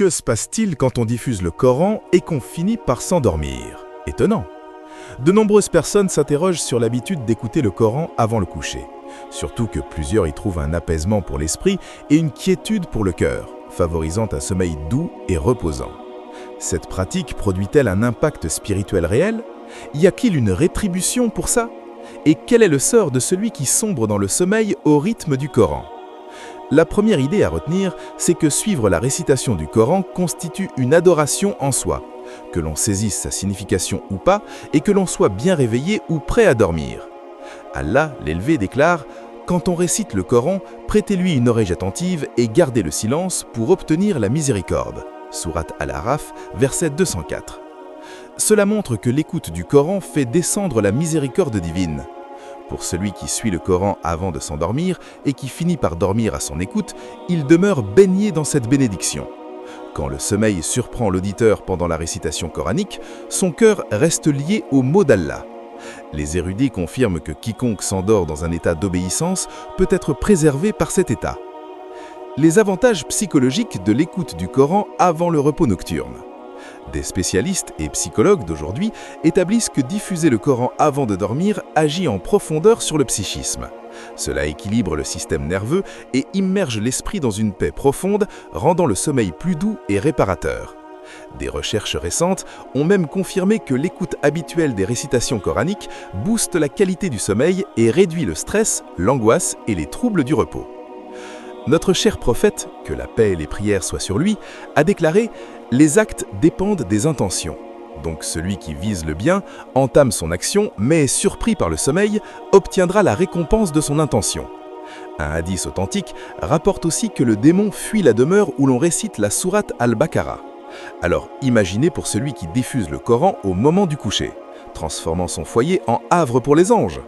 Que se passe-t-il quand on diffuse le Coran et qu'on finit par s'endormir? Étonnant. De nombreuses personnes s'interrogent sur l'habitude d'écouter le Coran avant le coucher. Surtout que plusieurs y trouvent un apaisement pour l'esprit et une quiétude pour le cœur, favorisant un sommeil doux et reposant. Cette pratique produit-elle un impact spirituel réel? Y a-t-il une rétribution pour ça? Et quel est le sort de celui qui sombre dans le sommeil au rythme du Coran? La première idée à retenir, c'est que suivre la récitation du Coran constitue une adoration en soi, que l'on saisisse sa signification ou pas, et que l'on soit bien réveillé ou prêt à dormir. Allah, l'élevé, déclare « Quand on récite le Coran, prêtez-lui une oreille attentive et gardez le silence pour obtenir la miséricorde. » Sourate Al-Araf, verset 204. Cela montre que l'écoute du Coran fait descendre la miséricorde divine. Pour celui qui suit le Coran avant de s'endormir et qui finit par dormir à son écoute, il demeure baigné dans cette bénédiction. Quand le sommeil surprend l'auditeur pendant la récitation coranique, son cœur reste lié aux mots d'Allah. Les érudits confirment que quiconque s'endort dans un état d'obéissance peut être préservé par cet état. Les avantages psychologiques de l'écoute du Coran avant le repos nocturne. Des spécialistes et psychologues d'aujourd'hui établissent que diffuser le Coran avant de dormir agit en profondeur sur le psychisme. Cela équilibre le système nerveux et immerge l'esprit dans une paix profonde, rendant le sommeil plus doux et réparateur. Des recherches récentes ont même confirmé que l'écoute habituelle des récitations coraniques booste la qualité du sommeil et réduit le stress, l'angoisse et les troubles du repos. Notre cher prophète, que la paix et les prières soient sur lui, a déclaré « Les actes dépendent des intentions ». Donc celui qui vise le bien, entame son action, mais surpris par le sommeil, obtiendra la récompense de son intention. Un hadith authentique rapporte aussi que le démon fuit la demeure où l'on récite la sourate Al-Baqarah. Alors imaginez pour celui qui diffuse le Coran au moment du coucher, transformant son foyer en havre pour les anges.